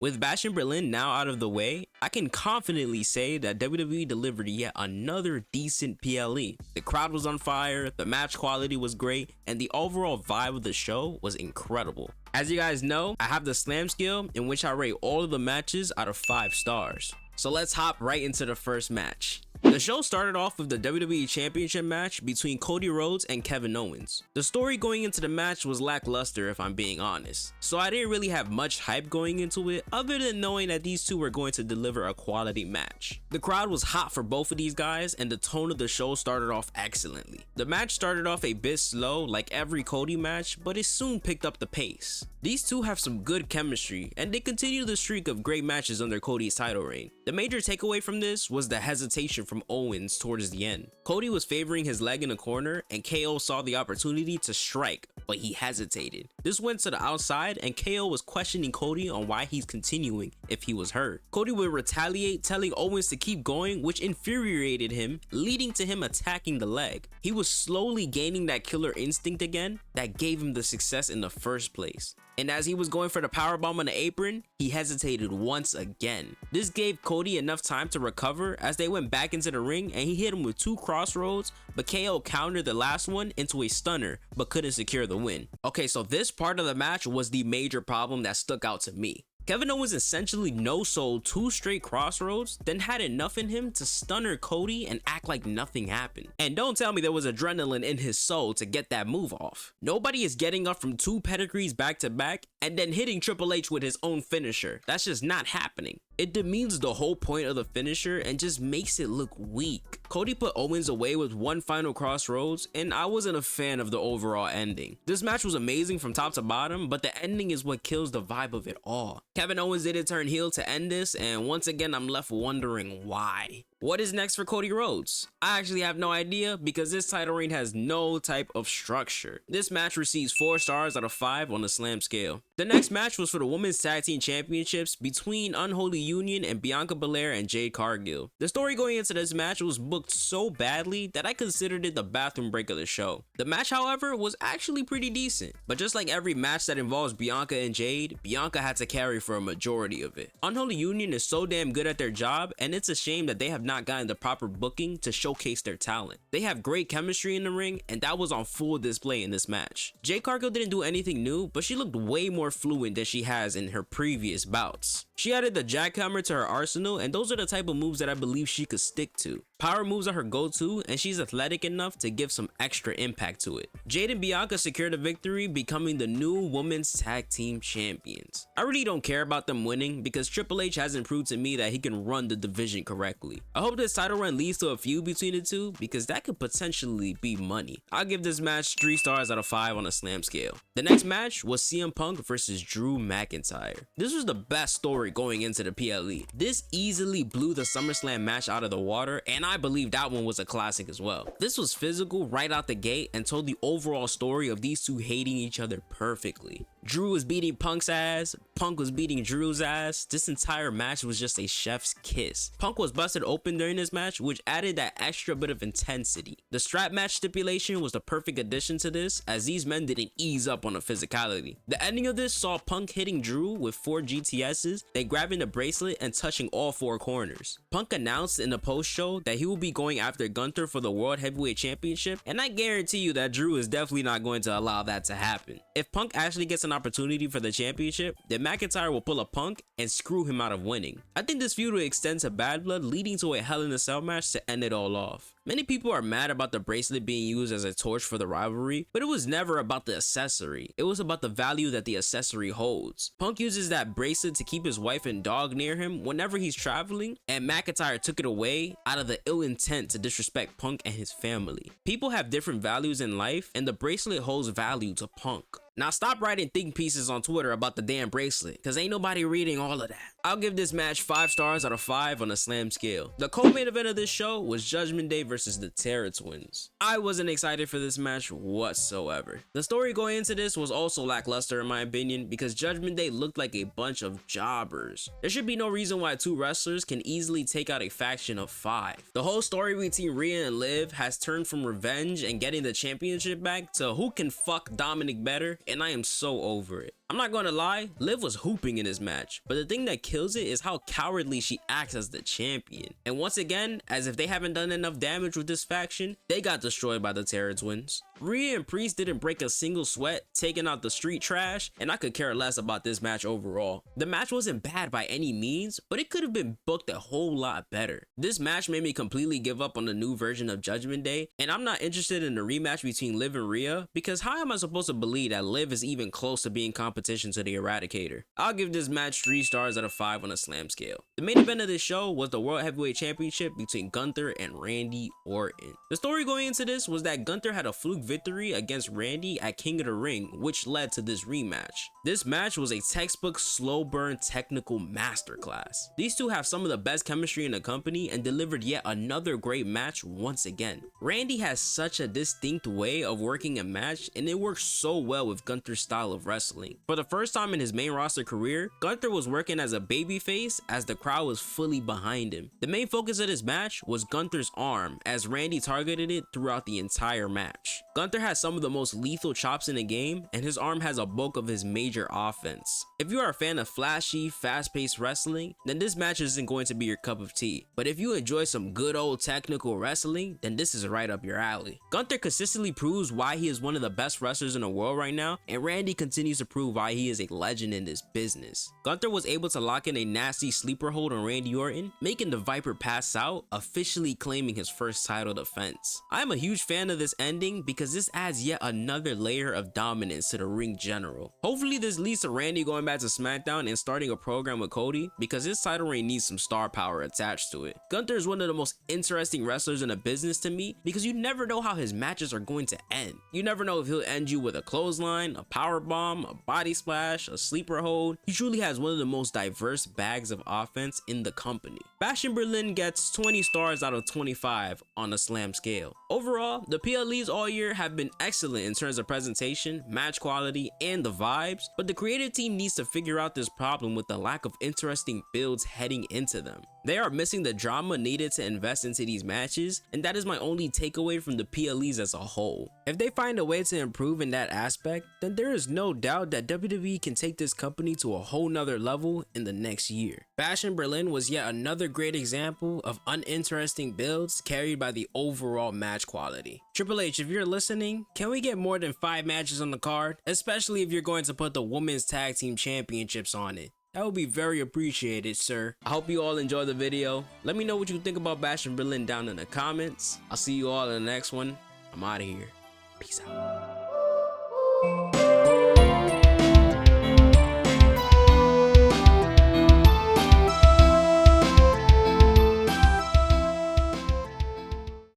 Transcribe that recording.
With Bash in Berlin now out of the way, I can confidently say that WWE delivered yet another decent PLE. The crowd was on fire, the match quality was great, and the overall vibe of the show was incredible. As you guys know, I have the slam scale in which I rate all of the matches out of 5 stars. So let's hop right into the first match. The show started off with the WWE Championship match between Cody Rhodes and Kevin Owens. The story going into the match was lackluster if I'm being honest, so I didn't really have much hype going into it other than knowing that these two were going to deliver a quality match. The crowd was hot for both of these guys and the tone of the show started off excellently. The match started off a bit slow like every Cody match, but it soon picked up the pace. These two have some good chemistry and they continue the streak of great matches under Cody's title reign. The major takeaway from this was the hesitation from Owens towards the end. Cody was favoring his leg in the corner and KO saw the opportunity to strike, but he hesitated. This went to the outside and KO was questioning Cody on why he's continuing if he was hurt. Cody would retaliate, telling Owens to keep going, which infuriated him, leading to him attacking the leg. He was slowly gaining that killer instinct again that gave him the success in the first place. And as he was going for the powerbomb on the apron, he hesitated once again. This gave Cody enough time to recover as they went back into the ring and he hit him with 2 crossroads, but KO countered the last one into a stunner but couldn't secure the win. Okay, so this part of the match was the major problem that stuck out to me. Kevin Owens essentially no-sold 2 straight crossroads, then had enough in him to stunner Cody and act like nothing happened. And don't tell me there was adrenaline in his soul to get that move off. Nobody is getting up from 2 pedigrees back to back and then hitting Triple H with his own finisher. That's just not happening. It demeans the whole point of the finisher and just makes it look weak. Cody put Owens away with 1 final crossroads and I wasn't a fan of the overall ending. This match was amazing from top to bottom, but the ending is what kills the vibe of it all. Kevin Owens didn't turn heel to end this, and once again I'm left wondering why. What is next for Cody Rhodes? I actually have no idea because this title reign has no type of structure. This match receives 4 stars out of 5 on the slam scale. The next match was for the Women's Tag Team Championships between Unholy Union and Bianca Belair and Jade Cargill. The story going into this match was booked so badly that I considered it the bathroom break of the show. The match, however, was actually pretty decent, but just like every match that involves Bianca and Jade, Bianca had to carry for a majority of it. Unholy Union is so damn good at their job and it's a shame that they have not gotten the proper booking to showcase their talent. They have great chemistry in the ring and that was on full display in this match. Jade Cargill didn't do anything new, but she looked way more fluent than she has in her previous bouts. She added the jackhammer to her arsenal and those are the type of moves that I believe she could stick to. Power moves are her go-to and she's athletic enough to give some extra impact to it. Jade and Bianca secured a victory, becoming the new Women's Tag Team Champions. I really don't care about them winning because Triple H hasn't proved to me that he can run the division correctly. I hope this title run leads to a feud between the two because that could potentially be money. I'll give this match 3 stars out of 5 on a slam scale. The next match was CM Punk versus Drew McIntyre. This was the best story going into the PLE. This easily blew the SummerSlam match out of the water and I believe that one was a classic as well. This was physical right out the gate and told the overall story of these two hating each other perfectly. Drew was beating Punk's ass, Punk was beating Drew's ass. This entire match was just a chef's kiss. Punk was busted open during this match, which added that extra bit of intensity. The strap match stipulation was the perfect addition to this, as these men didn't ease up on the physicality. The ending of this saw Punk hitting Drew with 4 GTSs, then grabbing the bracelet and touching all 4 corners. Punk announced in the post-show that he will be going after Gunther for the World Heavyweight Championship, and I guarantee you that Drew is definitely not going to allow that to happen. If Punk actually gets an opportunity for the championship, then McIntyre will pull a Punk and screw him out of winning. I think this feud will extend to Bad Blood, leading to a Hell in a Cell match to end it all off. Many people are mad about the bracelet being used as a torch for the rivalry, but it was never about the accessory. It was about the value that the accessory holds. Punk uses that bracelet to keep his wife and dog near him whenever he's traveling, and McIntyre took it away out of the ill intent to disrespect Punk and his family. People have different values in life, and the bracelet holds value to Punk. Now stop writing think pieces on Twitter about the damn bracelet, cause ain't nobody reading all of that. I'll give this match 5 stars out of 5 on a slam scale. The co-main event of this show was Judgment Day versus the Terror Twins. I wasn't excited for this match whatsoever. The story going into this was also lackluster in my opinion because Judgment Day looked like a bunch of jobbers. There should be no reason why 2 wrestlers can easily take out a faction of 5. The whole story between Rhea and Liv has turned from revenge and getting the championship back to who can fuck Dominic better and I am so over it. I'm not gonna lie, Liv was hooping in this match, but the thing that kills it is how cowardly she acts as the champion. And once again, as if they haven't done enough damage with this faction, they got destroyed by the Terror Twins. Rhea and Priest didn't break a single sweat, taking out the street trash, and I could care less about this match overall. The match wasn't bad by any means, but it could have been booked a whole lot better. This match made me completely give up on the new version of Judgment Day, and I'm not interested in a rematch between Liv and Rhea, because how am I supposed to believe that Liv is even close to being competition to the Eradicator? I'll give this match 3 stars out of 5 on a slam scale. The main event of this show was the World Heavyweight Championship between Gunther and Randy Orton. The story going into this was that Gunther had a fluke victory against Randy at King of the Ring, which led to this rematch. This match was a textbook slow burn technical masterclass. These two have some of the best chemistry in the company and delivered yet another great match once again. Randy has such a distinct way of working a match, and it works so well with Gunther's style of wrestling. For the first time in his main roster career, Gunther was working as a babyface as the crowd was fully behind him. The main focus of this match was Gunther's arm, as Randy targeted it throughout the entire match. Gunther has some of the most lethal chops in the game, and his arm has a bulk of his major offense. If you are a fan of flashy, fast-paced wrestling, then this match isn't going to be your cup of tea. But if you enjoy some good old technical wrestling, then this is right up your alley. Gunther consistently proves why he is one of the best wrestlers in the world right now, and Randy continues to prove why he is a legend in this business. Gunther was able to lock in a nasty sleeper hold on Randy Orton, making the Viper pass out, officially claiming his first title defense. I am a huge fan of this ending because this adds yet another layer of dominance to the ring general. Hopefully this leads to Randy going back to SmackDown and starting a program with Cody, because his title reign needs some star power attached to it. Gunther is one of the most interesting wrestlers in the business to me, because you never know how his matches are going to end. You never know if he'll end you with a clothesline, a power bomb, a body splash, a sleeper hold. He truly has one of the most diverse bags of offense in the company. Bash in Berlin gets 20 stars out of 25 on a slam scale. Overall, the PLEs all year have been excellent in terms of presentation, match quality, and the vibes, but the creative team needs to figure out this problem with the lack of interesting builds heading into them. They are missing the drama needed to invest into these matches, and that is my only takeaway from the PLEs as a whole. If they find a way to improve in that aspect, then there is no doubt that WWE can take this company to a whole nother level in the next year. Bash in Berlin was yet another great example of uninteresting builds carried by the overall match quality. Triple H, if you're listening, can we get more than 5 matches on the card? Especially if you're going to put the Women's Tag Team Championships on it. That would be very appreciated, sir. I hope you all enjoyed the video. Let me know what you think about Bash in Berlin down in the comments. I'll see you all in the next one. I'm out of here. Peace out.